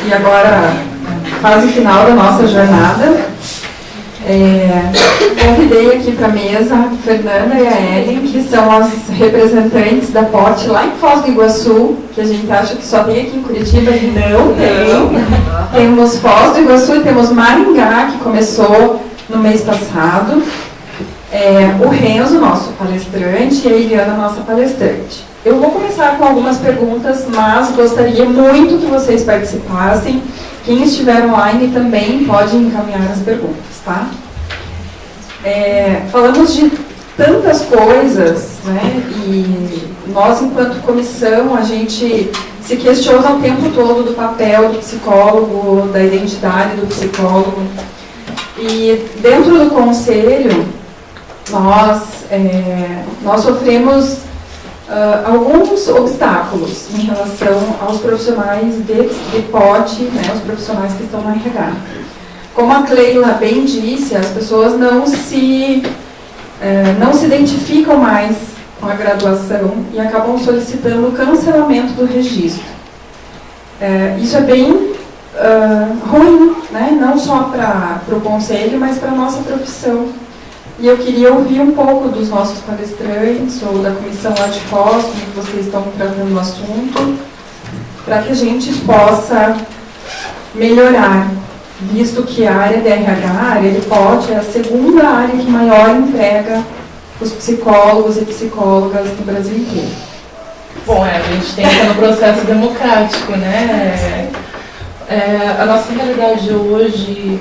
e agora fase final da nossa jornada. Convidei aqui para a mesa a Fernanda e a Ellen, que são as representantes da POT lá em Foz do Iguaçu, que a gente acha que só tem aqui em Curitiba, e não tem. Temos Foz do Iguaçu e temos Maringá, que começou no mês passado. O Renzo, nosso palestrante, e a Eliana, nossa palestrante. Eu vou começar com algumas perguntas, mas gostaria muito que vocês participassem. Quem estiver online também pode encaminhar as perguntas, tá? Falamos de tantas coisas, né? E nós, enquanto comissão, a gente se questiona o tempo todo do papel do psicólogo, da identidade do psicólogo. E dentro do conselho, nós sofremos alguns obstáculos em relação aos profissionais de POT, né, os profissionais que estão na RH. Como a Cleila bem disse, as pessoas não se identificam mais com a graduação e acabam solicitando o cancelamento do registro. Isso é bem ruim, né, não só para o conselho, mas para a nossa profissão. E eu queria ouvir um pouco dos nossos palestrantes ou da comissão lá de Foz, como vocês estão tratando o assunto, para que a gente possa melhorar, visto que a área de RH, a área de POT, é a segunda área que maior emprega os psicólogos e psicólogas do Brasil inteiro. Bom, a gente tem que estar no processo democrático, né? A nossa realidade hoje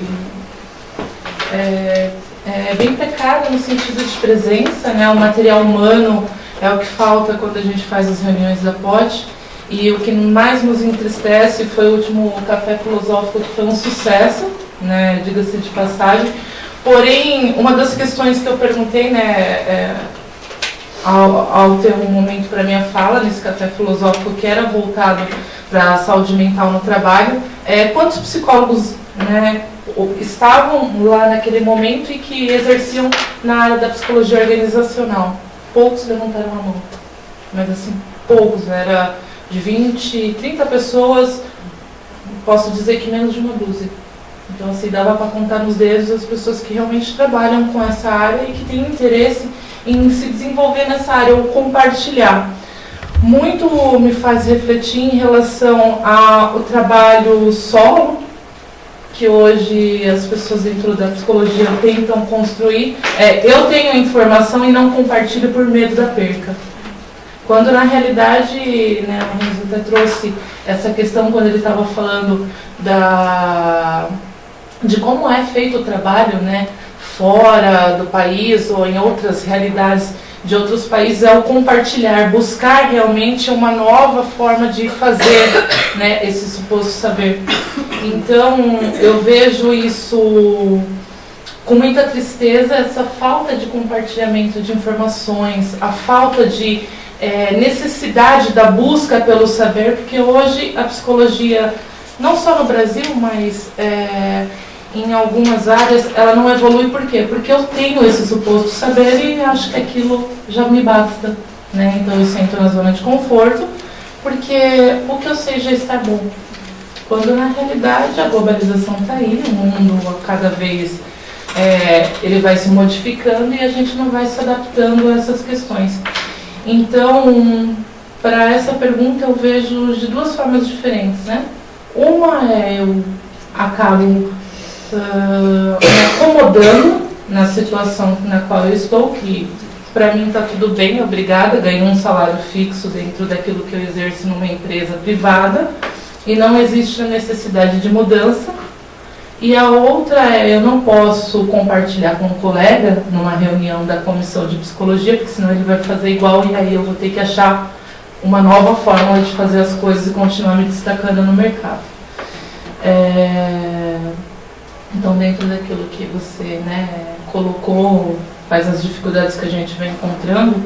é bem precária no sentido de presença, né? O material humano é o que falta quando a gente faz as reuniões da POT, e o que mais nos entristece foi o último café filosófico, que foi um sucesso, né? Diga-se de passagem. Porém, uma das questões que eu perguntei, né, ao ter um momento para minha fala nesse café filosófico, que era voltado para a saúde mental no trabalho, quantos psicólogos, né, estavam lá naquele momento e que exerciam na área da psicologia organizacional? Poucos levantaram a mão, mas assim, poucos, era de 20, 30 pessoas, posso dizer que menos de uma dúzia. Então assim, dava para contar nos dedos as pessoas que realmente trabalham com essa área e que têm interesse em se desenvolver nessa área ou compartilhar. Muito me faz refletir em relação ao trabalho solo, que hoje as pessoas dentro da psicologia tentam construir. Eu tenho informação e não compartilho por medo da perca. Quando na realidade, né, o Renzo até trouxe essa questão quando ele estava falando de como é feito o trabalho, né, fora do país ou em outras realidades de outros países, é o compartilhar, buscar realmente uma nova forma de fazer, né, esse suposto saber. Então, eu vejo isso com muita tristeza, essa falta de compartilhamento de informações, a falta de necessidade da busca pelo saber, porque hoje a psicologia, não só no Brasil, mas em algumas áreas, ela não evolui. Por quê? Porque eu tenho esse suposto saber e acho que aquilo já me basta, né? Então eu sento na zona de conforto, porque o que eu sei já está bom. Quando na realidade a globalização está aí, o mundo cada vez ele vai se modificando e a gente não vai se adaptando a essas questões. Então, para essa pergunta eu vejo de duas formas diferentes, né? Uma eu acabo me acomodando na situação na qual eu estou, que para mim está tudo bem, obrigada, ganho um salário fixo dentro daquilo que eu exerço numa empresa privada e não existe a necessidade de mudança. E a outra eu não posso compartilhar com um colega numa reunião da comissão de psicologia, porque senão ele vai fazer igual e aí eu vou ter que achar uma nova forma de fazer as coisas e continuar me destacando no mercado. Então, dentro daquilo que você, né, colocou, quais as dificuldades que a gente vem encontrando,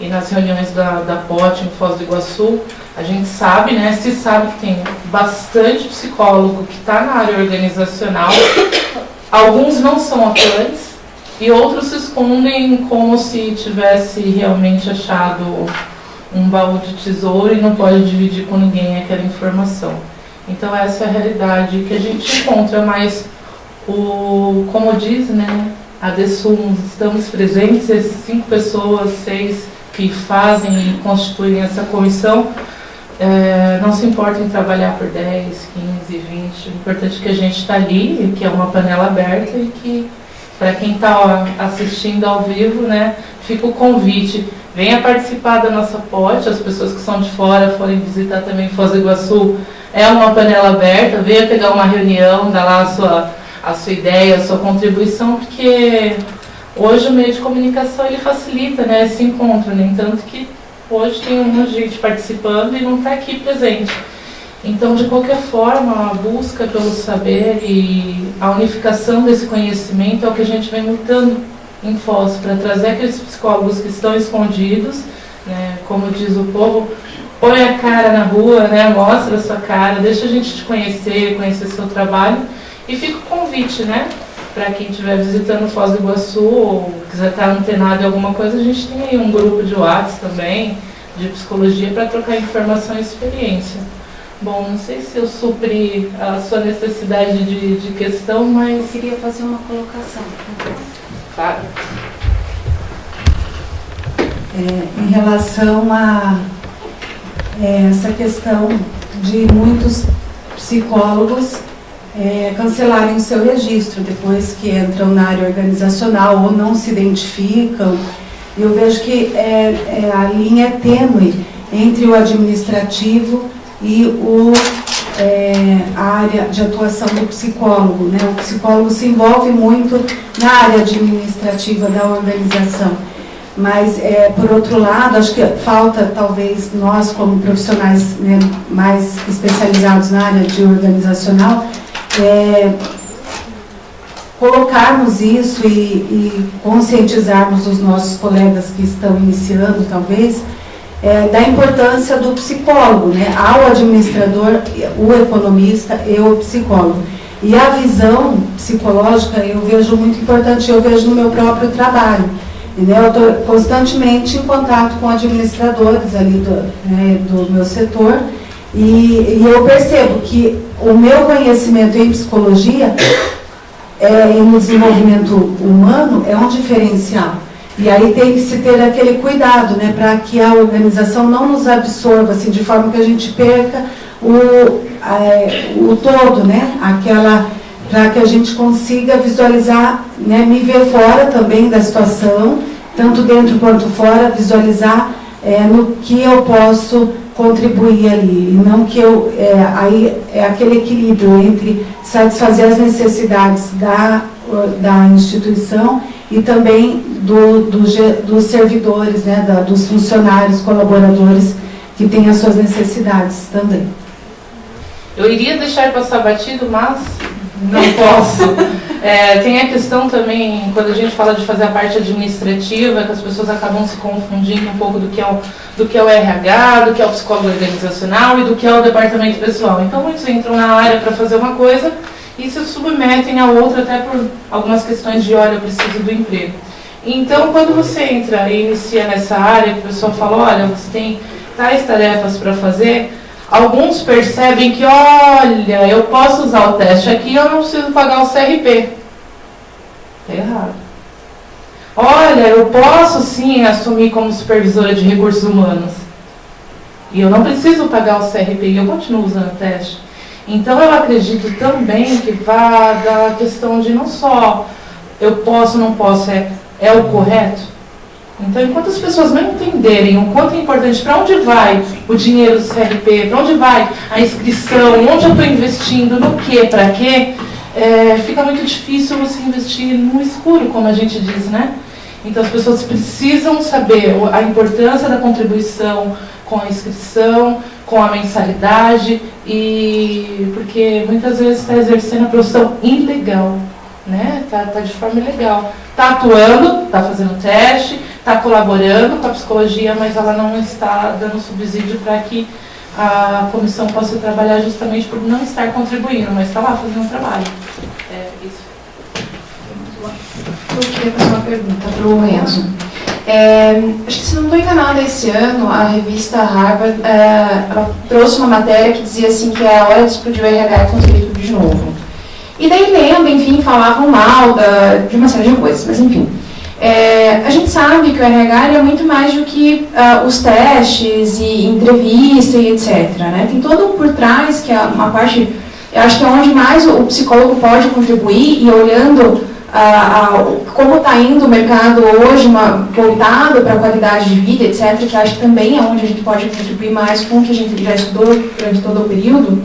e nas reuniões da POT em Foz do Iguaçu, a gente sabe, né, se sabe que tem bastante psicólogo que está na área organizacional, alguns não são atuantes e outros se escondem como se tivesse realmente achado um baú de tesouro e não pode dividir com ninguém aquela informação. Então essa é a realidade que a gente encontra, mas como diz, né, a DESUM, estamos presentes, essas 5 pessoas, 6 que fazem e constituem essa comissão, não se importa em trabalhar por 10, 15, 20, o importante é que a gente está ali, que é uma panela aberta e que, para quem está assistindo ao vivo, né, fica o convite, venha participar da nossa POT, as pessoas que são de fora forem visitar também Foz do Iguaçu, é uma panela aberta, venha pegar uma reunião, dar lá a sua ideia, a sua contribuição, porque hoje o meio de comunicação ele facilita, né, esse encontro, no entanto que hoje tem um monte de gente participando e não está aqui presente. Então, de qualquer forma, a busca pelo saber e a unificação desse conhecimento é o que a gente vem lutando em Foz, para trazer aqueles psicólogos que estão escondidos, né, como diz o povo, põe a cara na rua, né, mostra a sua cara, deixa a gente te conhecer seu trabalho, e fica o convite, né, para quem estiver visitando Foz do Iguaçu ou quiser estar antenado em alguma coisa, a gente tem aí um grupo de WhatsApp também, de psicologia, para trocar informação e experiência. Bom, não sei se eu supri a sua necessidade de questão, mas... Eu queria fazer uma colocação. Claro. Em relação a essa questão de muitos psicólogos cancelarem o seu registro depois que entram na área organizacional ou não se identificam. Eu vejo que a linha é tênue entre o administrativo e a área de atuação do psicólogo, né? O psicólogo se envolve muito na área administrativa da organização, mas, por outro lado, acho que falta, talvez, nós como profissionais, né, mais especializados na área de organizacional, colocarmos isso e conscientizarmos os nossos colegas que estão iniciando, talvez, da importância do psicólogo, né, ao administrador, o economista e o psicólogo. E a visão psicológica eu vejo muito importante, eu vejo no meu próprio trabalho. Entendeu? Eu estou constantemente em contato com administradores ali do meu setor e eu percebo que o meu conhecimento em psicologia e no desenvolvimento humano é um diferencial. E aí tem que se ter aquele cuidado, né, para que a organização não nos absorva, assim, de forma que a gente perca o todo, né, para que a gente consiga visualizar, né, me ver fora também da situação, tanto dentro quanto fora, visualizar no que eu posso contribuir ali, e não que aí é aquele equilíbrio entre satisfazer as necessidades da instituição e também dos servidores, né, dos funcionários, colaboradores que têm as suas necessidades também. Eu iria deixar passar batido, mas não posso. Tem a questão também, quando a gente fala de fazer a parte administrativa, que as pessoas acabam se confundindo um pouco do que é o RH, do que é o psicólogo organizacional e do que é o departamento pessoal. Então, muitos entram na área para fazer uma coisa e se submetem a outra, até por algumas questões de, olha, eu preciso do emprego. Então, quando você entra e inicia nessa área, que a pessoa fala, olha, você tem tais tarefas para fazer, alguns percebem que, olha, eu posso usar o teste aqui, eu não preciso pagar o CRP. Está errado. Olha, eu posso sim assumir como supervisora de recursos humanos. E eu não preciso pagar o CRP, e eu continuo usando o teste. Então, eu acredito também que vai da questão de não só eu posso, não posso, é o correto. Então, enquanto as pessoas não entenderem o quanto é importante, para onde vai o dinheiro do CRP, para onde vai a inscrição, onde eu estou investindo, no que, para quê, fica muito difícil você investir no escuro, como a gente diz, né? Então, as pessoas precisam saber a importância da contribuição com a inscrição, com a mensalidade, porque muitas vezes está exercendo a profissão ilegal, né? Tá de forma ilegal. Está atuando, está fazendo teste, está colaborando com a psicologia, mas ela não está dando subsídio para que a comissão possa trabalhar justamente por não estar contribuindo, mas está lá fazendo um trabalho. Isso. Eu queria fazer uma pergunta para o Enzo. Acho que, se não estou enganada, esse ano a revista Harvard ela trouxe uma matéria que dizia assim que é a hora de explodir o RH e construir tudo de novo. E daí lendo, enfim, falavam mal de uma série de coisas, mas enfim. A gente sabe que o RH é muito mais do que os testes e entrevista e etc. Né? Tem todo por trás, que é uma parte, eu acho que é onde mais o psicólogo pode contribuir, e olhando como está indo o mercado hoje, voltado para a qualidade de vida, etc., que acho que também é onde a gente pode contribuir mais com o que a gente já estudou durante todo o período.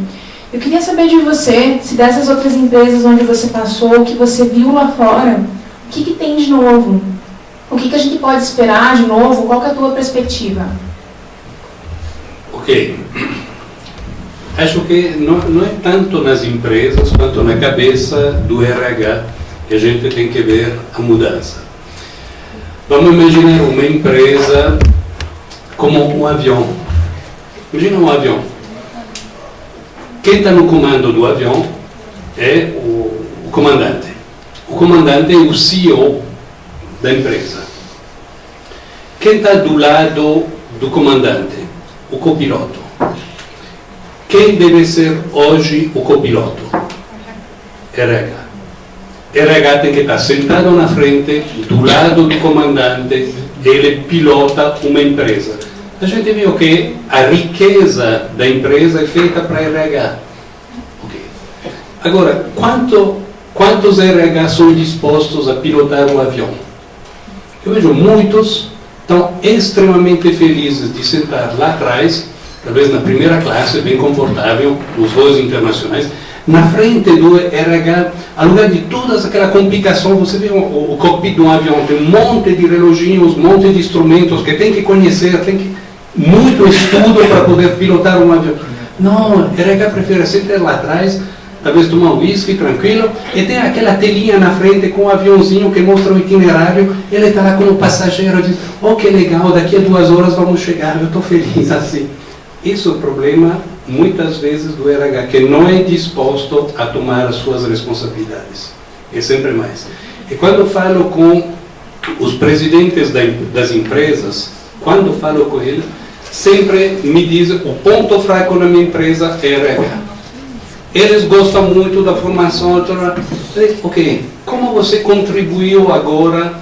Eu queria saber de você, se dessas outras empresas onde você passou, o que você viu lá fora, o que tem de novo? O que a gente pode esperar de novo? Qual que é a tua perspectiva? Ok. Acho que não é tanto nas empresas quanto na cabeça do RH que a gente tem que ver a mudança. Vamos imaginar uma empresa como um avião. Imagina um avião. Quem está no comando do avião é o comandante. O comandante é o CEO da empresa. Quem está do lado do comandante? O copiloto. Quem deve ser hoje o copiloto? RH. RH tem que estar sentado na frente, do lado do comandante, ele pilota uma empresa. A gente viu que a riqueza da empresa é feita para RH. Okay. Agora, quantos RH são dispostos a pilotar um avião? Eu vejo muitos estão extremamente felizes de sentar lá atrás, talvez na primeira classe, bem confortável, nos voos internacionais, na frente do RH, ao lugar de todas aquela complicação. Você vê o cockpit de um avião, tem um monte de reloginhos, um monte de instrumentos que tem que conhecer, tem que muito estudo para poder pilotar um avião. Não, RH prefere sentar lá atrás, talvez tomar um whisky tranquilo, e tem aquela telinha na frente com um aviãozinho que mostra o itinerário, ele está lá como passageiro, diz, oh, que legal, daqui a 2 horas vamos chegar, eu estou feliz assim. Isso é o problema, muitas vezes, do RH, que não é disposto a tomar as suas responsabilidades. É sempre mais. E quando falo com os presidentes das empresas, quando falo com eles, sempre me dizem, o ponto fraco na minha empresa é RH. Eles gostam muito da formação. Ok, como você contribuiu agora,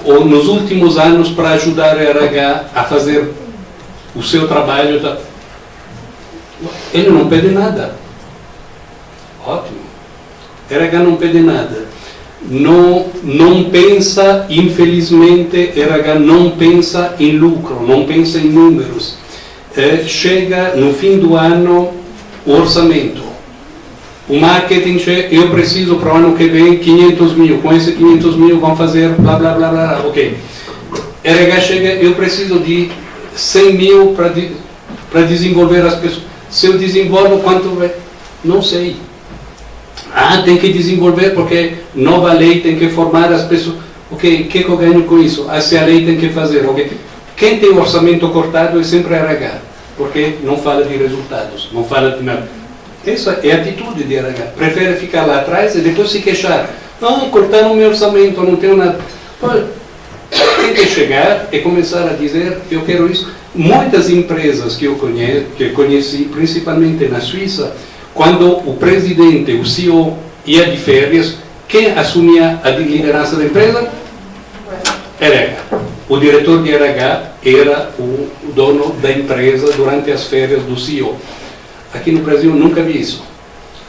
ou nos últimos anos, para ajudar a RH a fazer o seu trabalho? Ele não pede nada. Ótimo. RH não pede nada. Não pensa, infelizmente, RH não pensa em lucro, não pensa em números. Chega no fim do ano o orçamento. O marketing chega, eu preciso para o ano que vem 500 mil, com esse 500 mil vão fazer blá blá blá blá, ok. RH chega, eu preciso de 100 mil para desenvolver as pessoas. Se eu desenvolvo, quanto vai? Não sei. Tem que desenvolver porque nova lei tem que formar as pessoas. Ok, o que eu ganho com isso? Se a lei tem que fazer, ok. Quem tem o orçamento cortado é sempre RH, porque não fala de resultados, não fala de nada. Isso é a atitude de RH. Prefere ficar lá atrás e depois se queixar. Cortaram o meu orçamento, não tenho nada. Tem que chegar e começar a dizer, eu quero isso. Muitas empresas que eu conheci, principalmente na Suíça, quando o presidente, o CEO, ia de férias, quem assumia a liderança da empresa? RH. O diretor de RH era o dono da empresa durante as férias do CEO. Aqui no Brasil nunca vi isso.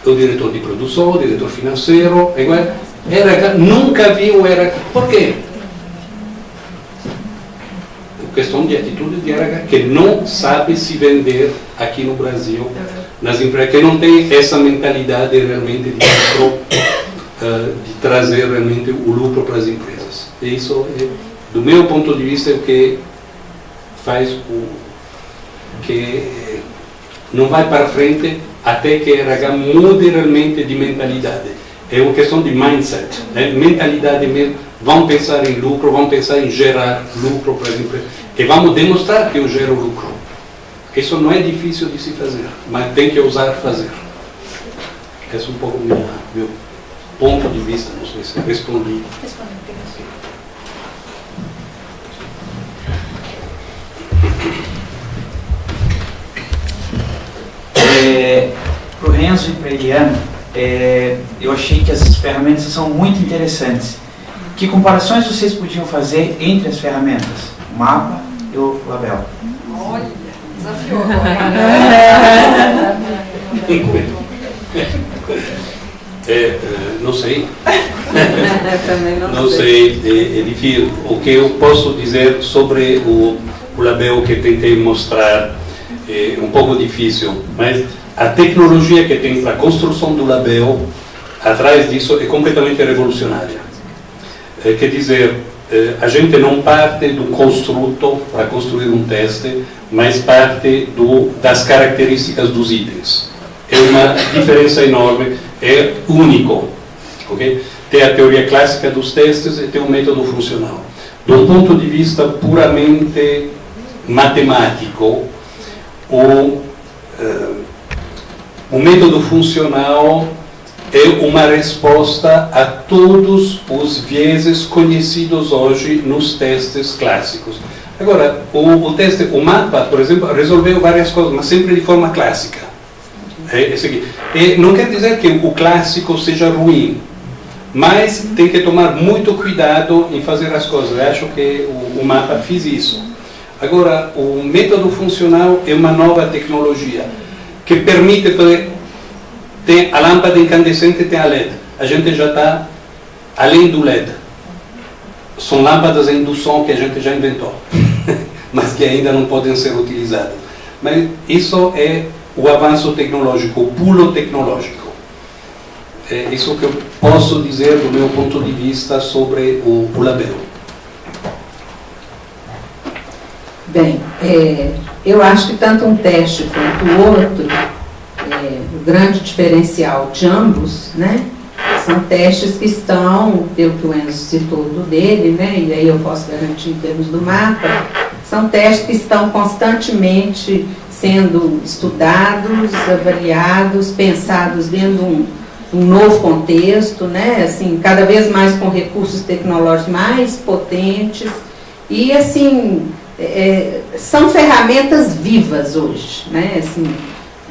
O diretor de produção, o diretor financeiro, RH, nunca vi o RH. Por quê? Questão de atitude de RH, que não sabe se vender aqui no Brasil, nas empresas, que não tem essa mentalidade realmente de lucro, de trazer realmente o lucro para as empresas. E isso, do meu ponto de vista, é o que faz que não vai para frente até que a RH mude realmente de mentalidade. É uma questão de mindset, né? Mentalidade mesmo. Vão pensar em lucro, vão pensar em gerar lucro para as empresas. E vamos demonstrar que eu gero lucro. Isso não é difícil de se fazer, mas tem que ousar fazer. Esse é um pouco meu ponto de vista, não sei se respondi. Eliana, eu achei que as ferramentas são muito interessantes. Que comparações vocês podiam fazer entre as ferramentas? O mapa e o label? Olha, desafiou. Não sei. Também Não sei, é difícil. O que eu posso dizer sobre o label que tentei mostrar é um pouco difícil, mas a tecnologia que tem para a construção do label, atrás disso, é completamente revolucionária. Quer dizer, a gente não parte do construto para construir um teste, mas parte das características dos itens. É uma diferença enorme, é único. Okay? Tem a teoria clássica dos testes e tem o método funcional. De um ponto de vista puramente matemático, o método funcional é uma resposta a todos os vieses conhecidos hoje nos testes clássicos. Agora, o mapa, por exemplo, resolveu várias coisas, mas sempre de forma clássica. E não quer dizer que o clássico seja ruim, mas tem que tomar muito cuidado em fazer as coisas. Eu acho que o mapa fez isso. Agora, o método funcional é uma nova tecnologia que permite tem a lâmpada incandescente, tem a LED. A gente já está além do LED. São lâmpadas em indução que a gente já inventou, mas que ainda não podem ser utilizadas. Mas isso é o avanço tecnológico, o pulo tecnológico. É isso que eu posso dizer do meu ponto de vista sobre o label. Bem, eu acho que tanto um teste quanto o outro, o grande diferencial de ambos, né, são testes que estão, pelo que o Enzo citou do dele, né, e aí eu posso garantir em termos do mapa, são testes que estão constantemente sendo estudados, avaliados, pensados dentro de um novo contexto, né, assim, cada vez mais com recursos tecnológicos mais potentes e, assim, são ferramentas vivas hoje, né, assim,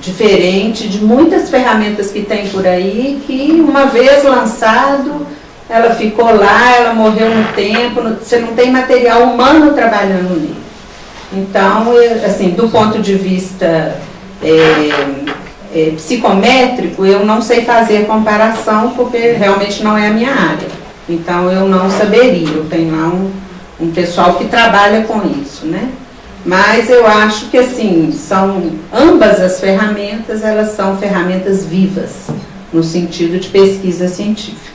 diferente de muitas ferramentas que tem por aí, que uma vez lançado, ela ficou lá, ela morreu no tempo, você não tem material humano trabalhando nele. Então, assim, do ponto de vista psicométrico, eu não sei fazer comparação, porque realmente não é a minha área. Então, eu não saberia, eu tenho lá um pessoal que trabalha com isso, né? Mas eu acho que, assim, ambas as ferramentas, elas são ferramentas vivas, no sentido de pesquisa científica.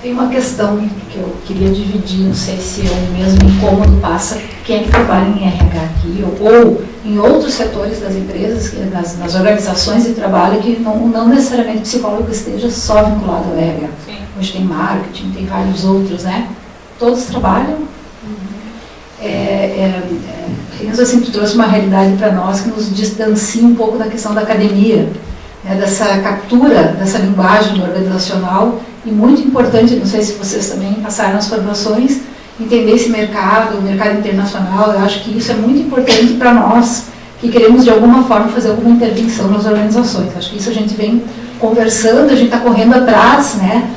Tem uma questão que eu queria dividir, não sei se é o mesmo incômodo passa quem é que trabalha em RH aqui, ou em outros setores das empresas, nas organizações de trabalho, que não necessariamente o psicólogo esteja só vinculado ao RH. Sim. Hoje tem marketing, tem vários outros, né? Todos trabalham. Renzo sempre trouxe uma realidade para nós que nos distancia um pouco da questão da academia, né, dessa captura dessa linguagem organizacional, e muito importante, não sei se vocês também passaram as formações, entender esse mercado, o mercado internacional. Eu acho que isso é muito importante para nós que queremos de alguma forma fazer alguma intervenção nas organizações. Acho que isso a gente vem conversando, a gente está correndo atrás, né,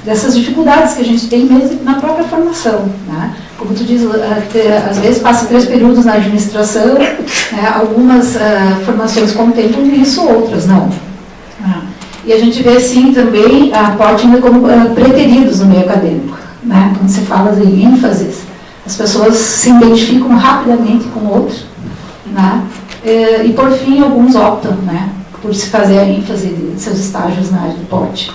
dessas dificuldades que a gente tem mesmo na própria formação, né? Como tu diz, às vezes passa 3 períodos na administração, né? Algumas formações contemplam isso, outras não. E a gente vê sim também a aporte ainda como preteridos no meio acadêmico, né? Quando se fala de ênfases, as pessoas se identificam rapidamente com o outro, né? E por fim alguns optam, né, por se fazer a ênfase de seus estágios na área de porte.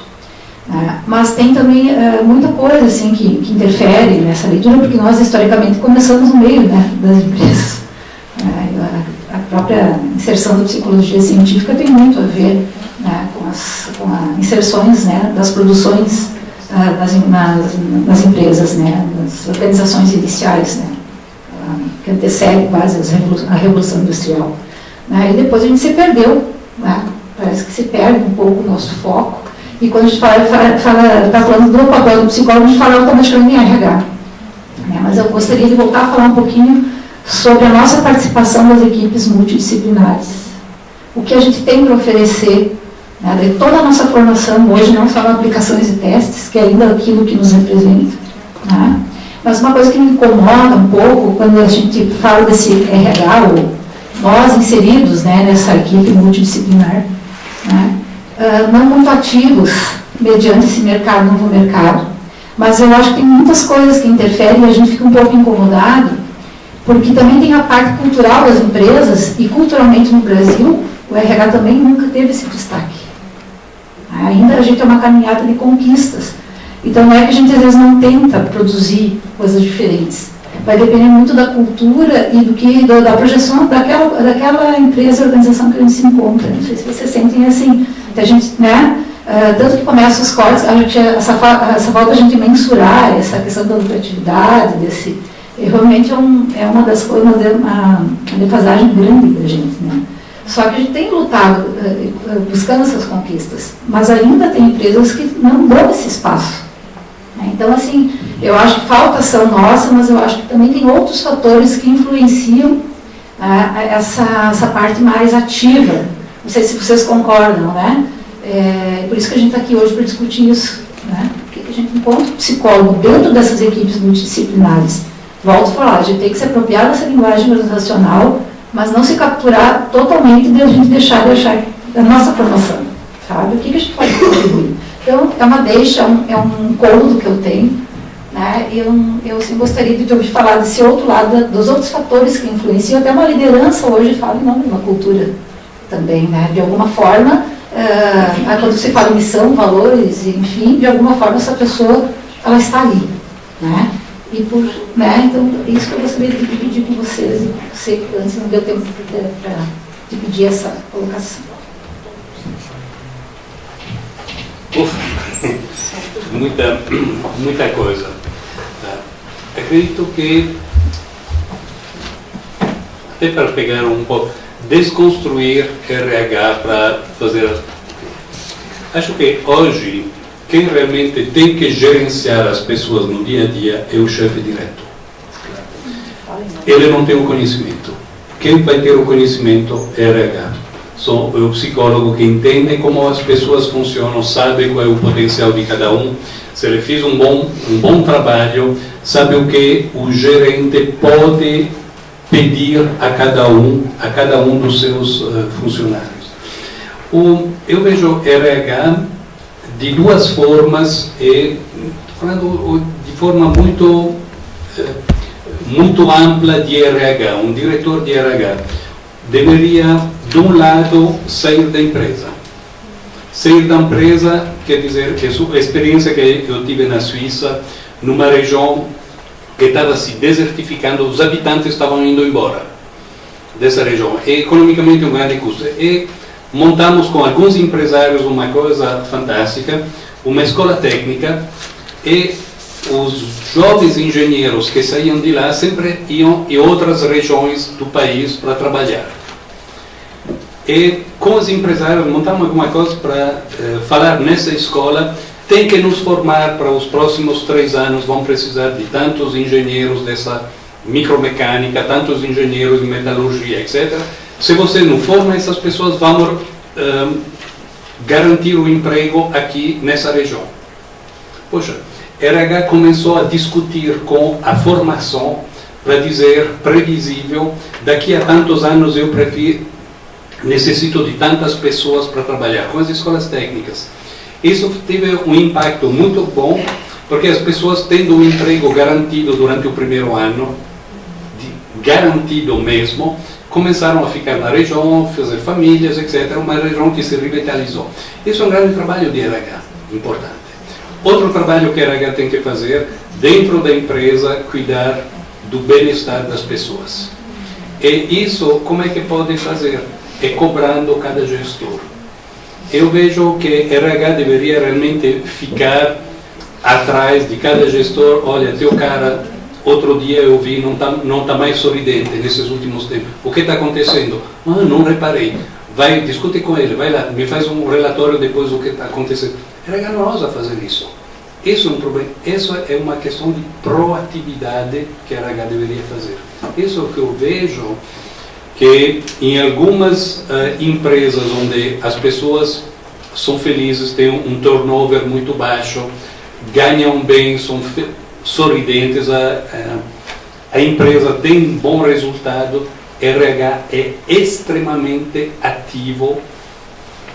Mas tem também muita coisa assim, que interfere nessa leitura, porque nós historicamente começamos no meio, né, das empresas. A própria inserção da psicologia científica tem muito a ver, né, com as inserções, né, das produções nas empresas, né, nas organizações iniciais, né, que antecede quase a Revolução Industrial. E depois a gente se perdeu, né, parece que se perde um pouco o nosso foco. E quando a gente está falando do papel do psicólogo, a gente fala automaticamente em RH. Mas eu gostaria de voltar a falar um pouquinho sobre a nossa participação das equipes multidisciplinares. O que a gente tem para oferecer, né, de toda a nossa formação hoje, não só em aplicações e testes, que é ainda aquilo que nos representa, né? Mas uma coisa que me incomoda um pouco quando a gente fala desse RH, ou nós inseridos, né, nessa equipe multidisciplinar, né, não muito ativos mediante esse mercado, novo mercado, mas eu acho que tem muitas coisas que interferem e a gente fica um pouco incomodado, porque também tem a parte cultural das empresas, e culturalmente no Brasil, o RH também nunca teve esse destaque. Ainda a gente é uma caminhada de conquistas. Então não é que a gente às vezes não tenta produzir coisas diferentes. Vai depender muito da cultura e da projeção daquela empresa, organização que a gente se encontra. Não sei se vocês sentem assim. A gente, né, tanto que começa os cortes, essa falta a gente mensurar essa questão da lucratividade, realmente é uma das coisas, uma defasagem grande da gente, né? Só que a gente tem lutado, buscando essas conquistas, mas ainda tem empresas que não dão esse espaço. Então, assim, eu acho que falta ação nossa, mas eu acho que também tem outros fatores que influenciam essa parte mais ativa. Não sei se vocês concordam, né? Por isso que a gente está aqui hoje para discutir isso, né? Porque a gente encontra um psicólogo dentro dessas equipes multidisciplinares. Volto a falar, a gente tem que se apropriar dessa linguagem organizacional, mas não se capturar totalmente de a gente deixar a nossa formação, sabe? O que a gente pode contribuir? Então, é uma deixa, é um cômodo que eu tenho, né? E eu assim, gostaria de ouvir falar desse outro lado, dos outros fatores que influenciam, até uma liderança hoje fala em nome de uma cultura também, né? De alguma forma, quando você fala em missão, valores, enfim, de alguma forma essa pessoa, ela está ali, né? Então, isso que eu gostaria de dividir com vocês, e sei que antes não deu tempo para dividir essa colocação. Muita coisa. Acredito que, até para pegar um pouco, desconstruir RH para fazer. Acho que hoje, quem realmente tem que gerenciar as pessoas no dia a dia é o chefe direto. Ele não tem o conhecimento. Quem vai ter o conhecimento é RH. Sou o psicólogo que entende como as pessoas funcionam, sabe qual é o potencial de cada um. Se ele fez um bom trabalho, sabe o que o gerente pode pedir a cada um dos seus funcionários. Eu vejo RH de duas formas, falando de forma muito ampla de RH. Um diretor de RH deveria, de um lado, sair da empresa. Sair da empresa quer dizer que a experiência que eu tive na Suíça, numa região que estava se desertificando, os habitantes estavam indo embora dessa região. E economicamente um grande custo. E montamos com alguns empresários uma coisa fantástica, uma escola técnica, e os jovens engenheiros que saíam de lá sempre iam em outras regiões do país para trabalhar. E com os empresários montamos alguma coisa para falar nessa escola, tem que nos formar para os próximos 3 anos, vão precisar de tantos engenheiros dessa micromecânica, tantos engenheiros de metalurgia, etc. Se você não forma, essas pessoas vão garantir o emprego aqui nessa região. Poxa, RH começou a discutir com a formação para dizer, previsível, daqui a tantos anos eu necessito de tantas pessoas para trabalhar com as escolas técnicas. Isso teve um impacto muito bom, porque as pessoas tendo um emprego garantido durante o primeiro ano, garantido mesmo, começaram a ficar na região, fazer famílias, etc. Uma região que se revitalizou. Isso é um grande trabalho de RH, importante. Outro trabalho que a RH tem que fazer, dentro da empresa, cuidar do bem-estar das pessoas. E isso, como é que pode fazer? É cobrando cada gestor. Eu vejo que RH deveria realmente ficar atrás de cada gestor. Olha, teu cara, outro dia eu vi, não tá mais sorridente nesses últimos tempos. O que está acontecendo? Não reparei. Vai, discute com ele, vai lá, me faz um relatório depois do que está acontecendo. RH não ousa fazer isso. Isso é um problema. Isso é uma questão de proatividade que a RH deveria fazer. Isso que eu vejo, que em algumas empresas onde as pessoas são felizes, têm um turnover muito baixo, ganham bem, são sorridentes, a empresa tem um bom resultado, RH é extremamente ativo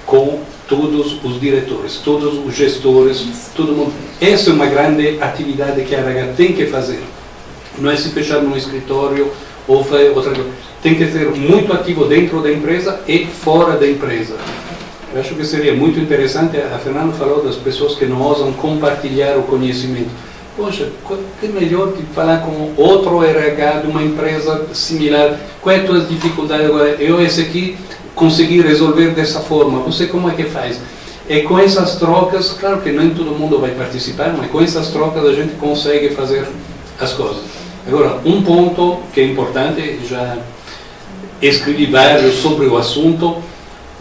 com todos os diretores, todos os gestores, todo mundo. Essa é uma grande atividade que a RH tem que fazer. Não é se fechar num escritório ou fazer outra coisa. Tem que ser muito ativo dentro da empresa e fora da empresa. Eu acho que seria muito interessante, a Fernanda falou das pessoas que não ousam compartilhar o conhecimento. Poxa, que melhor que falar com outro RH de uma empresa similar. Qual é a tua dificuldade agora? Eu esse aqui consegui resolver dessa forma. Você como é que faz? E com essas trocas, claro que nem todo mundo vai participar, mas com essas trocas a gente consegue fazer as coisas. Agora, um ponto que é importante, já escrevi vários sobre o assunto,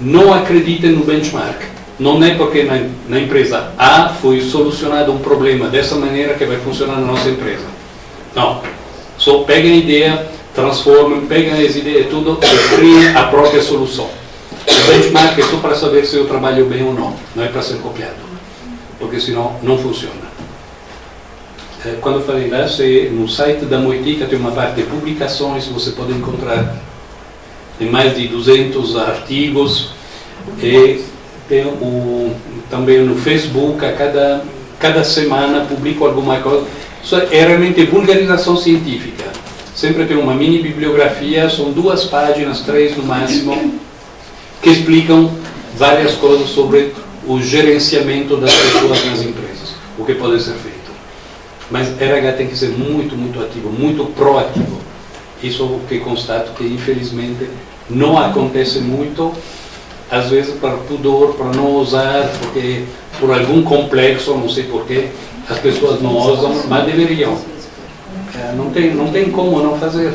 não acreditem no benchmark. Não é porque na empresa A foi solucionado um problema dessa maneira que vai funcionar na nossa empresa. Não. Só peguem a ideia, transformem, peguem as ideias, tudo e criem a própria solução. O benchmark é só para saber se eu trabalho bem ou não é para ser copiado. Porque senão não funciona. Quando eu falei lá, no site da Moitica tem uma parte de publicações, você pode encontrar tem mais de 200 artigos e tem também no Facebook, cada semana publico alguma coisa. Isso é realmente vulgarização científica. Sempre tem uma mini bibliografia, são 2 páginas, 3 no máximo, que explicam várias coisas sobre o gerenciamento das pessoas nas empresas, o que pode ser feito. Mas RH tem que ser muito, muito ativo, muito proativo. Isso é o que constato que, infelizmente, não acontece muito, às vezes para pudor, para não ousar, porque por algum complexo, não sei porquê, as pessoas não ousam, mas deveriam. Não tem como não fazer.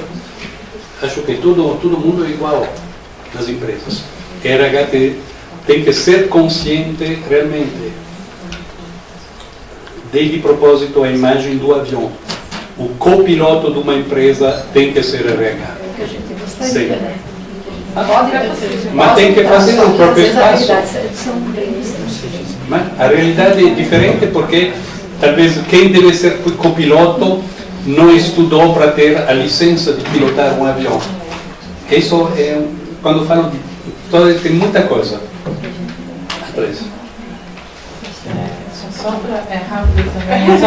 Acho que todo mundo é igual nas empresas. RH tem que ser consciente realmente. Dei de propósito a imagem do avião. O copiloto de uma empresa tem que ser RH. Sim. Mas tem que fazer no próprio espaço. Mas a realidade é diferente porque talvez quem deve ser copiloto não estudou para ter a licença de pilotar um avião. Isso é, quando falo de tem muita coisa atrás. Só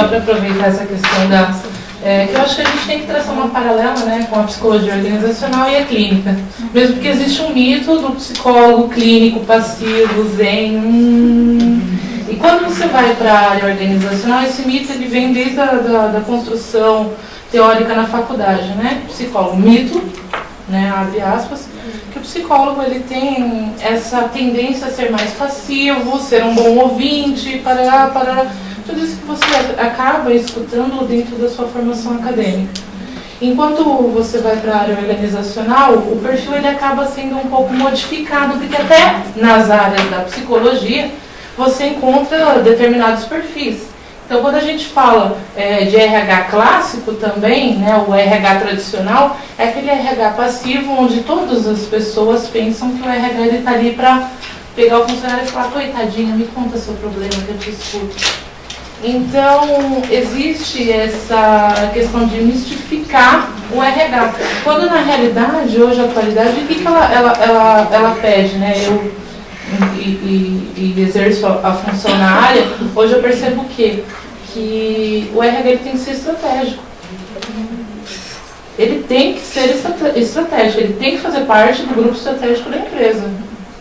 para aproveitar essa questão que eu acho que a gente tem que traçar uma paralela, né, com a psicologia organizacional e a clínica. Mesmo porque existe um mito do psicólogo clínico, passivo, zen. E quando você vai para a área organizacional, esse mito ele vem desde da construção teórica na faculdade, né? Psicólogo, mito, né, abre aspas, que o psicólogo ele tem essa tendência a ser mais passivo, ser um bom ouvinte, para tudo isso que você acaba escutando dentro da sua formação acadêmica. Enquanto você vai para a área organizacional, o perfil ele acaba sendo um pouco modificado, porque até nas áreas da psicologia você encontra determinados perfis. Então, quando a gente fala de RH clássico também, né, o RH tradicional, é aquele RH passivo onde todas as pessoas pensam que o RH está ali para pegar o funcionário e falar: coitadinha, me conta seu problema que eu te escuto. Então, existe essa questão de mistificar o RH. Quando, na realidade, hoje, a atualidade, o que ela pede, né? Eu e exerço a função na área, hoje eu percebo que o RH ele tem que ser estratégico. Ele tem que ser estratégico, ele tem que fazer parte do grupo estratégico da empresa.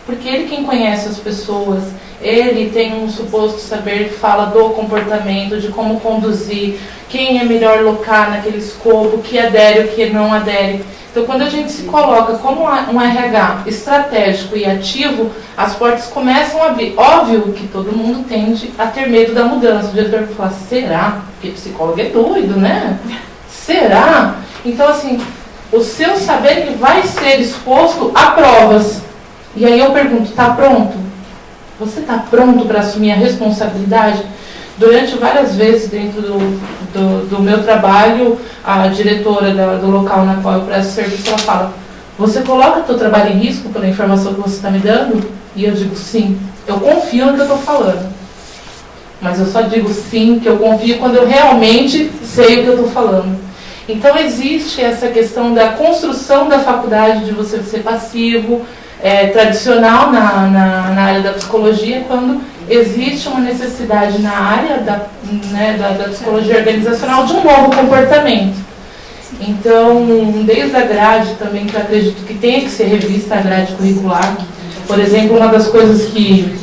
Porque ele quem conhece as pessoas, ele tem um suposto saber que fala do comportamento, de como conduzir, quem é melhor locar naquele escopo, o que adere, o que não adere. Então, quando a gente se coloca como um RH estratégico e ativo, as portas começam a abrir. Óbvio que todo mundo tende a ter medo da mudança. O diretor vai falar: será? Porque psicólogo é doido, né? Será? Então, assim, o seu saber ele vai ser exposto a provas. E aí eu pergunto: está pronto? Você está pronto para assumir a responsabilidade Durante várias vezes dentro do meu trabalho, a diretora do local na qual eu presto serviço, ela fala: você coloca o seu trabalho em risco pela informação que você está me dando? E eu digo sim, eu confio no que eu estou falando. Mas eu só digo sim, que eu confio quando eu realmente sei o que eu estou falando. Então existe essa questão da construção da faculdade, de você ser passivo, tradicional na área da psicologia, quando existe uma necessidade na área da psicologia organizacional de um novo comportamento. Então, desde a grade também, que eu acredito que tem que ser revista a grade curricular. Por exemplo, uma das coisas que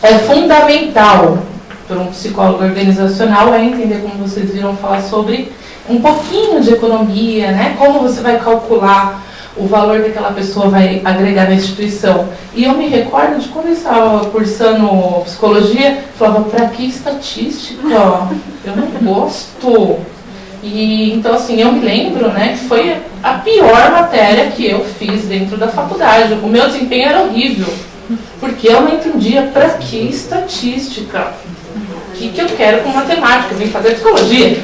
é fundamental para um psicólogo organizacional é entender, como vocês viram falar, sobre um pouquinho de economia, né? Como você vai calcular o valor que aquela pessoa vai agregar na instituição. E eu me recordo de quando eu estava cursando psicologia, eu falava: para que estatística? Eu não gosto. E então, assim, eu me lembro, né, que foi a pior matéria que eu fiz dentro da faculdade. O meu desempenho era horrível, porque eu não entendia para que estatística. O que eu quero com matemática? Eu vim fazer psicologia.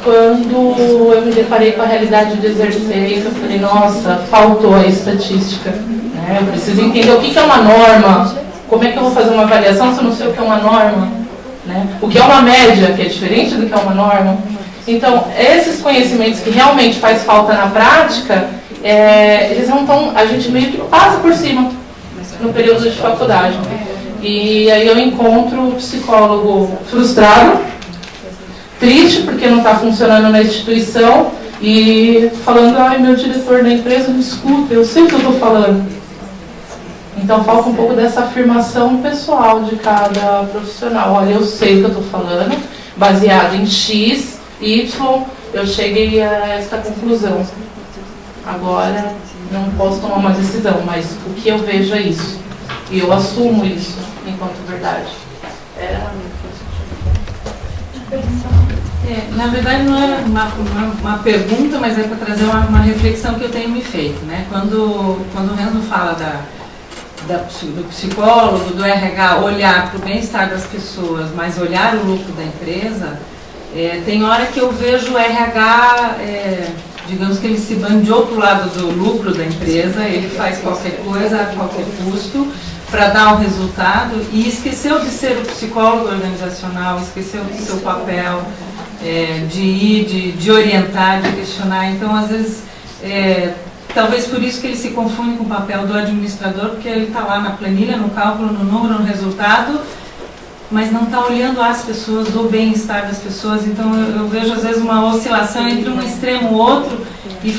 Quando eu me deparei com a realidade de exercer, eu falei: nossa, faltou a estatística, né? Eu preciso entender o que é uma norma, como é que eu vou fazer uma avaliação se eu não sei o que é uma norma, né? O que é uma média, que é diferente do que é uma norma. Então, esses conhecimentos que realmente faz falta na prática, eles não estão, a gente meio que passa por cima no período de faculdade. E aí eu encontro o psicólogo frustrado, triste porque não está funcionando na instituição, e falando: ai, meu diretor da empresa me escuta, eu sei o que eu estou falando. Então falta um pouco dessa afirmação pessoal de cada profissional: olha, eu sei o que eu estou falando, baseado em X, Y, eu cheguei a esta conclusão. Agora não posso tomar uma decisão, mas o que eu vejo é isso, e eu assumo isso enquanto verdade. Na verdade não é uma pergunta, mas é para trazer uma reflexão que eu tenho me feito, né? Quando o Renzo fala do psicólogo, do RH, olhar para o bem-estar das pessoas, mas olhar o lucro da empresa, tem hora que eu vejo o RH, digamos que ele se banha de outro lado do lucro da empresa, ele faz qualquer coisa a qualquer custo para dar um resultado, e esqueceu de ser o psicólogo organizacional, esqueceu do seu papel de ir, de orientar, de questionar. Então, às vezes, talvez por isso que ele se confunde com o papel do administrador, porque ele está lá na planilha, no cálculo, no número, no resultado, mas não está olhando as pessoas, o bem-estar das pessoas. Então, eu vejo, às vezes, uma oscilação entre um extremo e o outro, e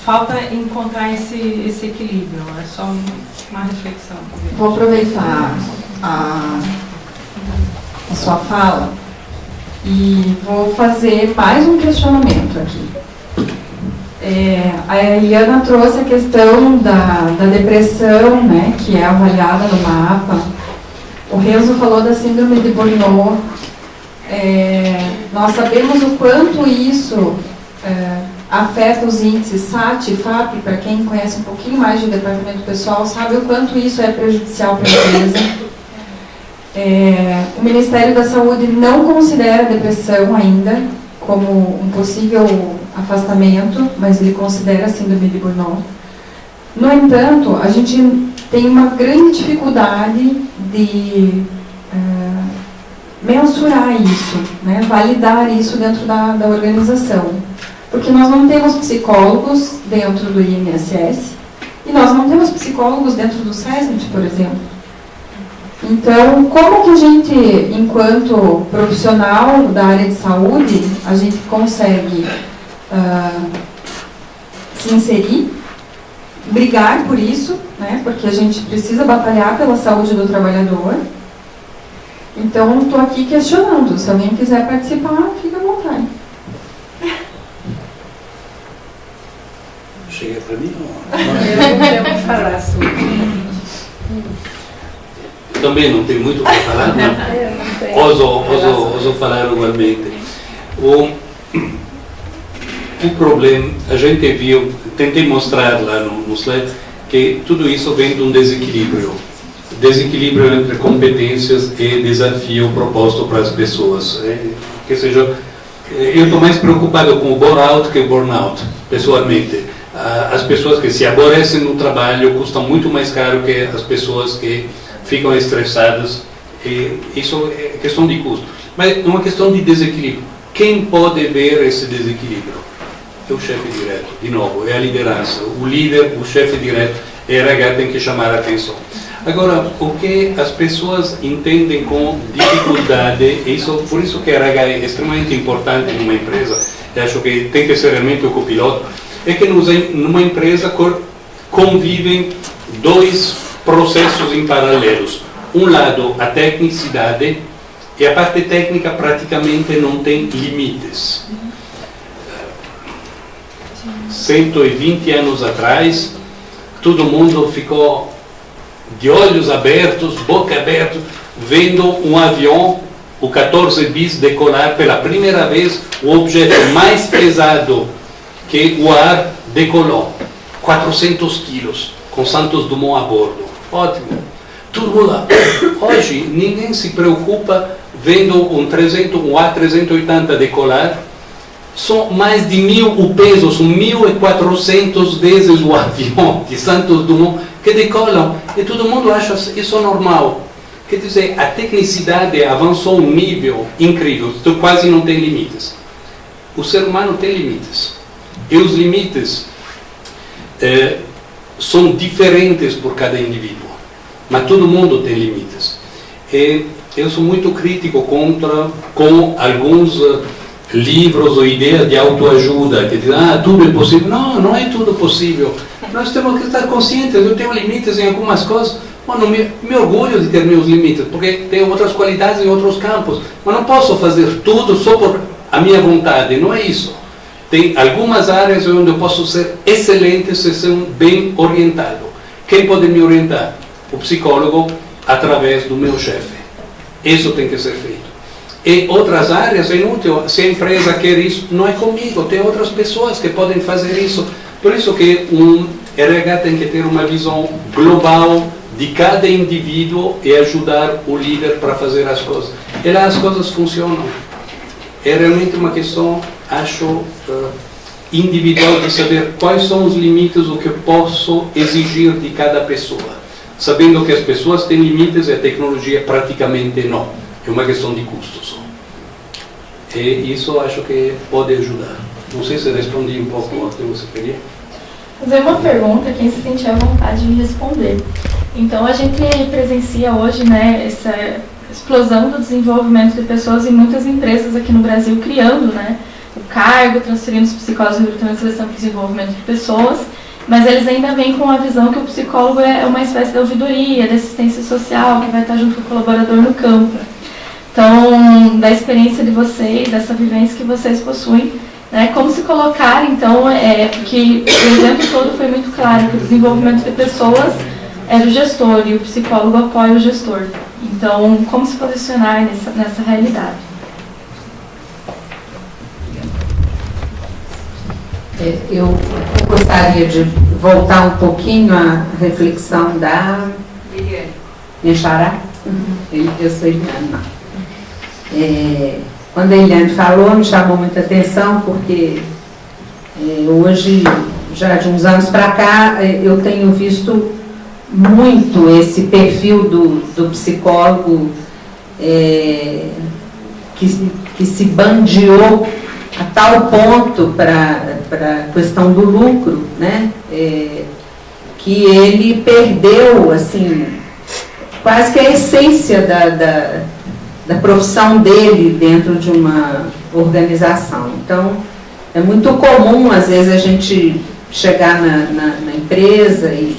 falta encontrar esse equilíbrio. É só uma reflexão. Vou aproveitar a sua fala e vou fazer mais um questionamento aqui. A Eliana trouxe a questão da depressão, né, que é avaliada no mapa. O Renzo falou da síndrome de Burnout. Nós sabemos o quanto isso afeta os índices SAT e FAP. Para quem conhece um pouquinho mais de departamento pessoal, sabe o quanto isso é prejudicial para a empresa. O Ministério da Saúde não considera a depressão ainda como um possível afastamento, mas ele considera a síndrome de Burnout. No entanto, a gente tem uma grande dificuldade de mensurar isso, né, validar isso dentro da organização. Porque nós não temos psicólogos dentro do INSS e nós não temos psicólogos dentro do SESMIT, por exemplo. Então, como que a gente, enquanto profissional da área de saúde, a gente consegue se inserir, brigar por isso, né, porque a gente precisa batalhar pela saúde do trabalhador. Então, estou aqui questionando. Se alguém quiser participar, fica à vontade. Chega para mim? Eu vou falar sobre. Também não tem muito para falar, não? Ouso falar igualmente. O problema, a gente viu, tentei mostrar lá no slide, que tudo isso vem de um desequilíbrio desequilíbrio entre competências e desafio proposto para as pessoas. Que seja, eu estou mais preocupado com o burnout que o burnout, pessoalmente. As pessoas que se aborrecem no trabalho custam muito mais caro que as pessoas que ficam estressadas. E isso é questão de custo. Mas é uma questão de desequilíbrio. Quem pode ver esse desequilíbrio? É o chefe direto, de novo, é a liderança. O líder, o chefe direto, é RH, tem que chamar a atenção. Agora, o que as pessoas entendem com dificuldade, por isso que RH é extremamente importante numa empresa, eu acho que tem que ser realmente o copiloto, é que numa empresa convivem dois processos em paralelos. Um lado, a tecnicidade, e a parte técnica praticamente não tem limites. 120 anos atrás, todo mundo ficou de olhos abertos, boca aberta, vendo um avião, o 14 bis, decolar pela primeira vez, o objeto mais pesado que o ar decolou, 400 quilos, com Santos Dumont a bordo. Ótimo. Tudo lá. Hoje, ninguém se preocupa vendo um A380 decolar. São mais de 1.000 o peso, são 1.400 vezes o avião de Santos Dumont que decolam. E todo mundo acha isso normal. Quer dizer, a tecnicidade avançou um nível incrível, então quase não tem limites. O ser humano tem limites. E os limites são diferentes por cada indivíduo. Mas todo mundo tem limites. E eu sou muito crítico com alguns livros ou ideias de autoajuda que dizem, tudo é possível. Não, não é tudo possível. Nós temos que estar conscientes. Eu tenho limites em algumas coisas. Não me orgulho de ter meus limites, porque tenho outras qualidades em outros campos. Mas não posso fazer tudo só por a minha vontade. Não é isso. Tem algumas áreas onde eu posso ser excelente se ser bem orientado. Quem pode me orientar? O psicólogo, através do meu chefe. Isso tem que ser feito. Em outras áreas é inútil. Se a empresa quer isso, não é comigo. Tem outras pessoas que podem fazer isso. Por isso que um RH tem que ter uma visão global de cada indivíduo e ajudar o líder para fazer as coisas. E lá as coisas funcionam. É realmente uma questão, acho, individual de saber quais são os limites, o que eu posso exigir de cada pessoa. Sabendo que as pessoas têm limites e a tecnologia praticamente não. É uma questão de custos. E isso acho que pode ajudar. Não sei se respondi um pouco o que você queria. Fazer uma pergunta, quem se sentir à vontade de responder. Então, a gente presencia hoje, né, essa explosão do desenvolvimento de pessoas em muitas empresas aqui no Brasil, criando, né, o cargo, transferindo os psicólogos de recrutamento, seleção e desenvolvimento de pessoas, mas eles ainda vêm com a visão que o psicólogo é uma espécie de ouvidoria, de assistência social, que vai estar junto com o colaborador no campo. Então, da experiência de vocês, dessa vivência que vocês possuem, né, como se colocar, então, porque o exemplo todo foi muito claro, que o desenvolvimento de pessoas é do gestor e o psicólogo apoia o gestor. Então, como se posicionar nessa realidade? Eu gostaria de voltar um pouquinho à reflexão da minha xará. Eu sou Eliane. Quando a Eliane falou, me chamou muita atenção, porque hoje, já de uns anos para cá, eu tenho visto muito esse perfil do psicólogo que se bandeou a tal ponto para a questão do lucro, né? Que ele perdeu, assim, quase que a essência da profissão dele dentro de uma organização. Então, é muito comum, às vezes, a gente chegar na empresa e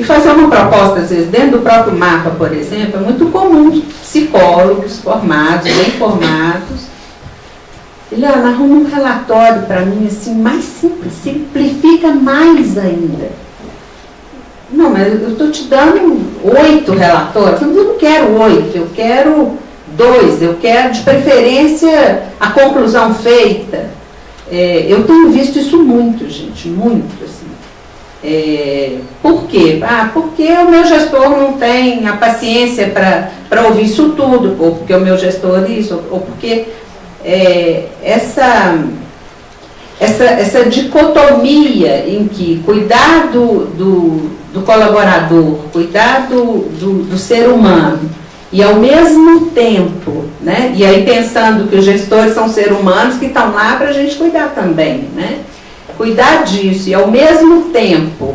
fazer uma proposta, às vezes, dentro do próprio mapa, por exemplo, é muito comum psicólogos formados, bem formados. Ele arruma um relatório para mim, assim, mais simples, simplifica mais ainda. Não, mas eu estou te dando 8 relatórios, eu não quero 8, eu quero 2, eu quero, de preferência, a conclusão feita. Eu tenho visto isso muito, gente, muito, assim. Por quê? Porque o meu gestor não tem a paciência para ouvir isso tudo, ou porque o meu gestor isso, ou porque essa dicotomia em que cuidar do colaborador, cuidar do ser humano, e ao mesmo tempo, né, e aí pensando que os gestores são seres humanos que estão lá para a gente cuidar também, né, cuidar disso e ao mesmo tempo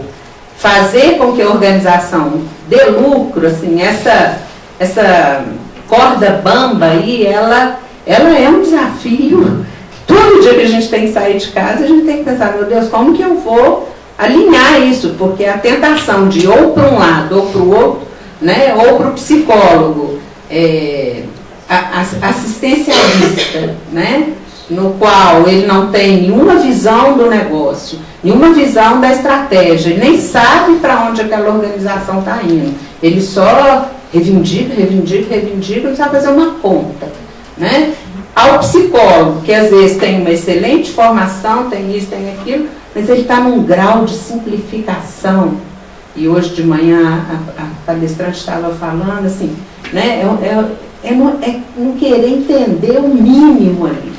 fazer com que a organização dê lucro, assim, essa corda bamba aí, ela é um desafio. Todo dia que a gente tem que sair de casa, a gente tem que pensar, meu Deus, como que eu vou alinhar isso? Porque a tentação de ou para um lado ou para o outro, né, ou para o psicólogo assistencialista, né, no qual ele não tem nenhuma visão do negócio, nenhuma visão da estratégia, ele nem sabe para onde aquela organização está indo. Ele só reivindica, não sabe fazer uma conta, né? Ao psicólogo, que às vezes tem uma excelente formação, tem isso, tem aquilo, mas ele está num grau de simplificação. E hoje de manhã a palestrante estava falando assim, né, não querer entender o mínimo ali.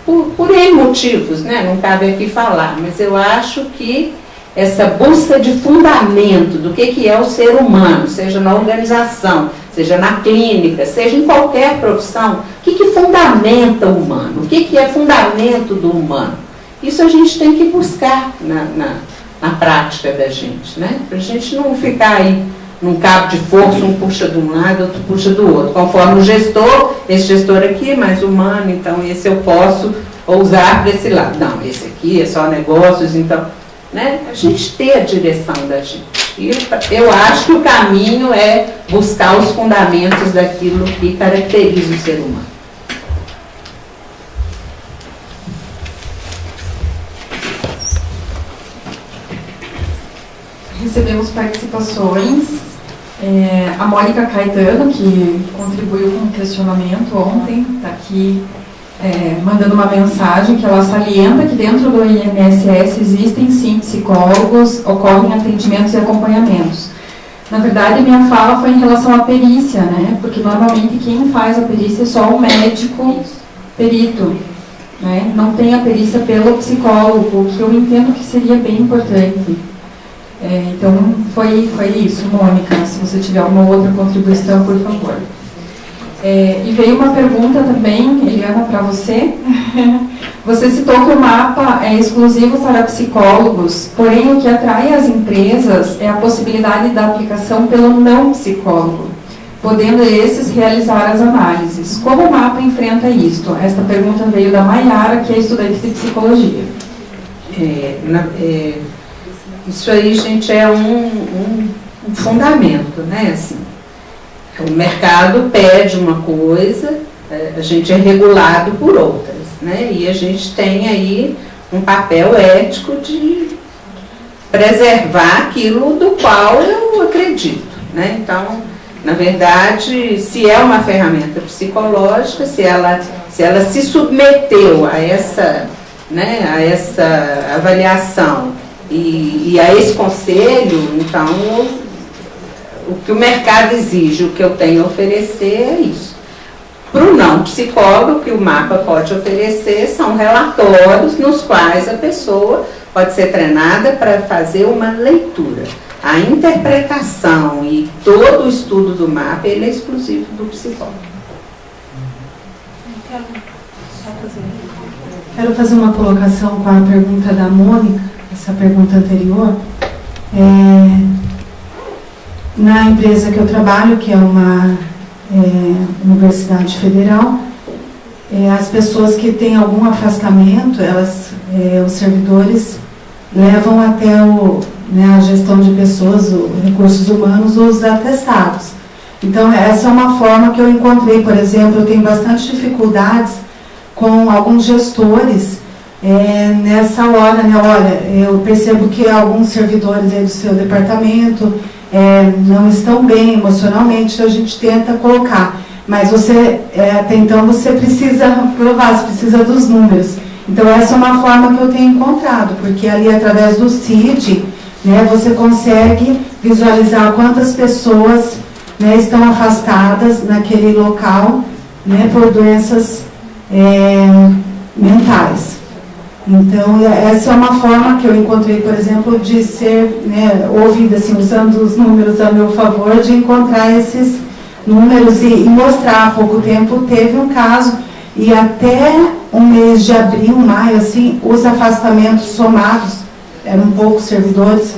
Por N motivos, né, não cabe aqui falar, mas eu acho que essa busca de fundamento do que é o ser humano, seja na organização, seja na clínica, seja em qualquer profissão, o que fundamenta o humano, o que é fundamento do humano. Isso a gente tem que buscar na prática da gente, né? Para a gente não ficar aí num cabo de força, um puxa de um lado, outro puxa do outro. Conforme o gestor, esse gestor aqui é mais humano, então esse eu posso usar para esse lado. Não, esse aqui é só negócios, então, né? A gente ter a direção da gente. E eu acho que o caminho é buscar os fundamentos daquilo que caracteriza o ser humano. Recebemos participações. A Mônica Caetano, que contribuiu com o questionamento ontem, está aqui mandando uma mensagem que ela salienta que dentro do INSS existem sim psicólogos, ocorrem atendimentos e acompanhamentos. Na verdade, minha fala foi em relação à perícia, né? Porque normalmente quem faz a perícia é só o médico perito, né? Não tem a perícia pelo psicólogo, que eu entendo que seria bem importante. Então, foi isso, Mônica. Se você tiver alguma outra contribuição, por favor. E veio uma pergunta também, Eliana, para você. Você citou que o mapa é exclusivo para psicólogos, porém o que atrai as empresas é a possibilidade da aplicação pelo não psicólogo, podendo esses realizar as análises. Como o mapa enfrenta isto? Esta pergunta veio da Maiara, que é estudante de psicologia. Isso aí, gente, é um fundamento, né? Assim, o mercado pede uma coisa, a gente é regulado por outras, né? E a gente tem aí um papel ético de preservar aquilo do qual eu acredito, né? Então, na verdade, se é uma ferramenta psicológica, se ela se submeteu a essa, né, a essa avaliação e a esse conselho, então o que o mercado exige, o que eu tenho a oferecer é isso. Para o não psicólogo, o que o mapa pode oferecer são relatórios nos quais a pessoa pode ser treinada para fazer uma leitura. A interpretação e todo o estudo do mapa, ele é exclusivo do psicólogo. Quero fazer uma colocação com a pergunta da Mônica, essa pergunta anterior. Na empresa que eu trabalho, que é uma universidade federal, as pessoas que têm algum afastamento, os servidores levam até a gestão de pessoas, recursos humanos, os atestados. Então, essa é uma forma que eu encontrei. Por exemplo, eu tenho bastante dificuldades com alguns gestores nessa hora, né? Olha, eu percebo que alguns servidores aí do seu departamento não estão bem emocionalmente, então a gente tenta colocar. Mas até então você precisa provar, você precisa dos números. Então, essa é uma forma que eu tenho encontrado, porque ali, através do CID, né, você consegue visualizar quantas pessoas, né, estão afastadas naquele local, né, por doenças mentais. Então, essa é uma forma que eu encontrei, por exemplo, de ser, né, ouvida, assim, usando os números a meu favor, de encontrar esses números e mostrar. Há pouco tempo teve um caso, e até o mês de abril, maio, assim, os afastamentos somados, eram poucos servidores,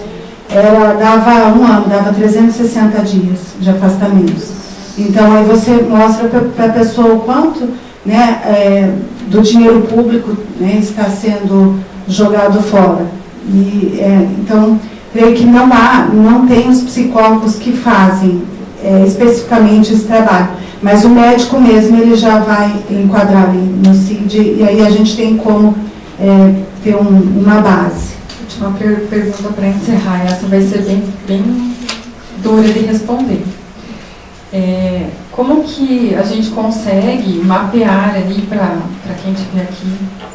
dava um ano, dava 360 dias de afastamentos. Então, aí você mostra para a pessoa o quanto, né, do dinheiro público, né, está sendo jogado fora. E, então, creio que não tem os psicólogos que fazem especificamente esse trabalho, mas o médico mesmo, ele já vai enquadrar ali no CID, e aí a gente tem como ter uma base. Última pergunta para encerrar, essa vai ser bem dura de responder. Como que a gente consegue mapear ali, para quem estiver aqui,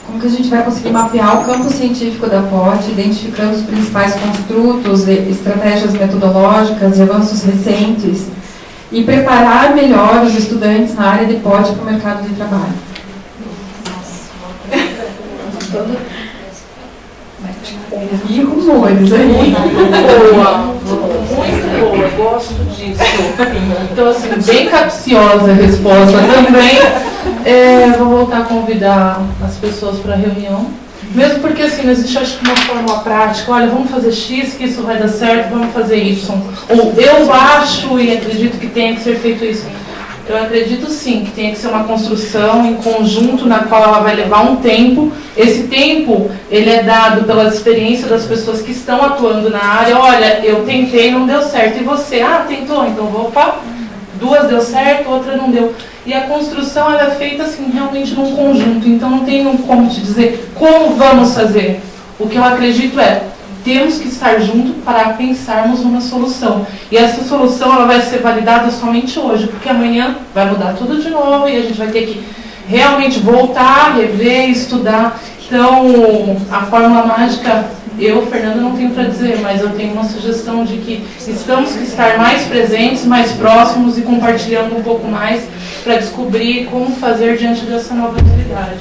como que a gente vai conseguir mapear o campo científico da POT, identificando os principais construtos, estratégias metodológicas e avanços recentes, e preparar melhor os estudantes na área de POT para o mercado de trabalho? Ouvi rumores aí. Muito boa, gosto disso. Então, assim, bem capciosa a resposta também. Vou voltar a convidar as pessoas para a reunião. Mesmo porque, assim, não existe, acho que, uma forma prática. Olha, vamos fazer X, que isso vai dar certo, vamos fazer Y. Ou eu acho e acredito que tenha que ser feito isso. Eu acredito sim que tenha que ser uma construção em conjunto na qual ela vai levar um tempo. Esse tempo, ele é dado pela experiência das pessoas que estão atuando na área. Olha, eu tentei, não deu certo. E você? Ah, tentou, então vou para 2 deu certo, outra não deu. E a construção, ela é feita assim, realmente num conjunto. Então não tem como te dizer como vamos fazer. O que eu acredito temos que estar juntos para pensarmos numa solução. E essa solução, ela vai ser validada somente hoje, porque amanhã vai mudar tudo de novo e a gente vai ter que realmente voltar, rever, estudar. Então, a fórmula mágica, Fernanda, não tenho para dizer, mas eu tenho uma sugestão de que estamos que estar mais presentes, mais próximos e compartilhando um pouco mais para descobrir como fazer diante dessa nova realidade.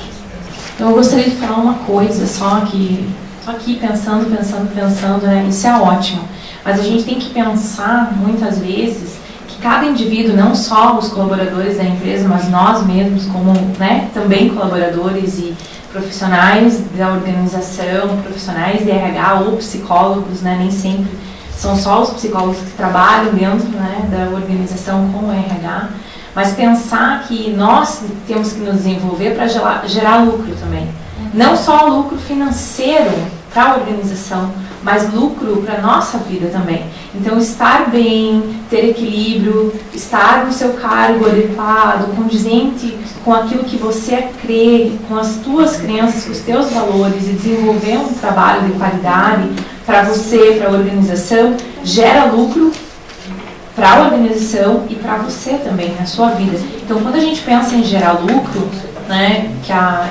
Eu gostaria de falar uma coisa só que... aqui pensando, né? Isso é ótimo, mas a gente tem que pensar muitas vezes que cada indivíduo, não só os colaboradores da empresa, mas nós mesmos como, né, também colaboradores e profissionais da organização, profissionais de RH ou psicólogos, né, nem sempre são só os psicólogos que trabalham dentro, né, da organização com o RH, mas pensar que nós temos que nos desenvolver para gerar lucro também. Não só lucro financeiro para a organização, mas lucro para a nossa vida também. Então, estar bem, ter equilíbrio, estar no seu cargo adequado, condizente com aquilo que você crê, com as tuas crenças, com os teus valores, e desenvolver um trabalho de qualidade para você, para a organização, gera lucro para a organização e para você também, na sua vida. Então, quando a gente pensa em gerar lucro, né, que a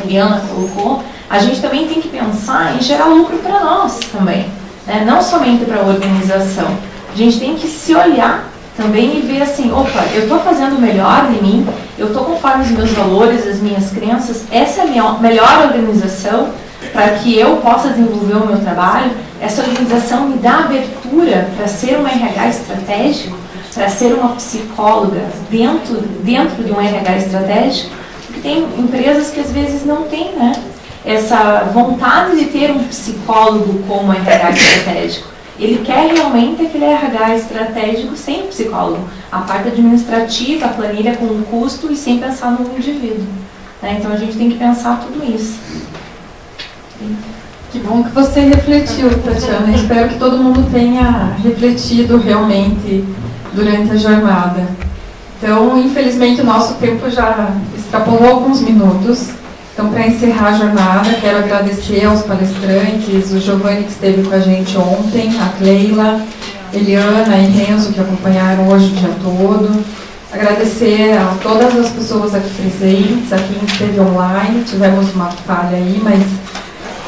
Eliana colocou, a gente também tem que pensar em gerar lucro para nós também, né? Não somente para a organização. A gente tem que se olhar também e ver assim, opa, eu estou fazendo o melhor de mim, eu estou conforme os meus valores, as minhas crenças, essa é a minha melhor organização para que eu possa desenvolver o meu trabalho. Essa organização me dá abertura para ser um RH estratégico, para ser uma psicóloga dentro de um RH estratégico, porque tem empresas que às vezes não têm, né, essa vontade de ter um psicólogo como RH estratégico. Ele quer realmente aquele RH estratégico sem psicólogo. A parte administrativa, a planilha com um custo e sem pensar no indivíduo, né? Então a gente tem que pensar tudo isso. Que bom que você refletiu, Tatiana. Espero que todo mundo tenha refletido realmente durante a jornada. Então, infelizmente, o nosso tempo já extrapolou alguns minutos. Então, para encerrar a jornada, quero agradecer aos palestrantes, o Giovanni, que esteve com a gente ontem, a Cleila, Eliana e Renzo, que acompanharam hoje o dia todo. Agradecer a todas as pessoas aqui presentes, a quem esteve online. Tivemos uma falha aí, mas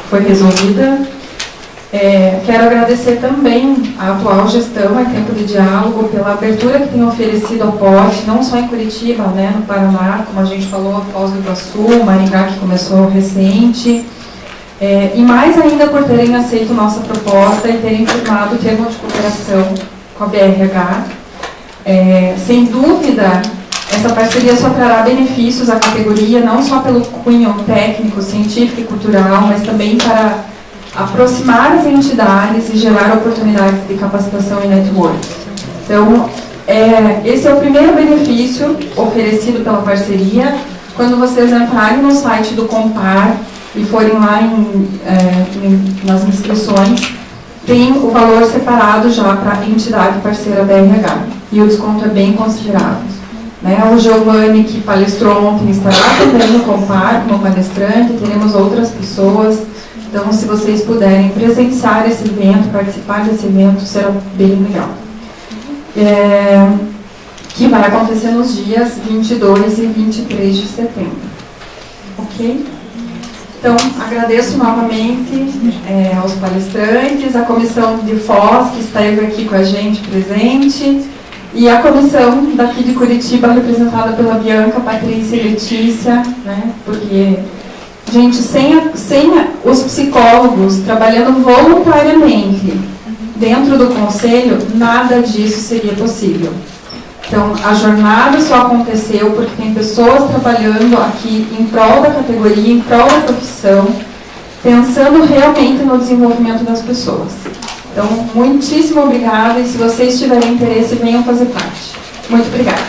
foi resolvida. Quero agradecer também a atual gestão, a Tempo de Diálogo, pela abertura que tem oferecido ao POT, não só em Curitiba, né, no Paraná, como a gente falou, Foz do Iguaçu, Maringá, que começou recente, e mais ainda por terem aceito nossa proposta e terem firmado o termo de cooperação com a BRH. Sem dúvida, essa parceria só trará benefícios à categoria, não só pelo cunho técnico, científico e cultural, mas também para aproximar as entidades e gerar oportunidades de capacitação e network. Então, esse é o primeiro benefício oferecido pela parceria. Quando vocês entrarem no site do Compar e forem lá nas inscrições, tem o valor separado já para a entidade parceira da RH. E o desconto é bem considerável. O Giovanni, que palestrou ontem, estará também no Compar como palestrante, teremos outras pessoas. Então, se vocês puderem presenciar esse evento, participar desse evento, será bem legal. Que vai acontecer nos dias 22 e 23 de setembro. Ok? Então, agradeço novamente aos palestrantes, a comissão de Foz, que esteve aqui com a gente presente, e a comissão daqui de Curitiba, representada pela Bianca, Patrícia e Letícia, porque... Gente, sem os psicólogos trabalhando voluntariamente dentro do conselho, nada disso seria possível. Então, a jornada só aconteceu porque tem pessoas trabalhando aqui em prol da categoria, em prol da profissão, pensando realmente no desenvolvimento das pessoas. Então, muitíssimo obrigada, e se vocês tiverem interesse, venham fazer parte. Muito obrigada.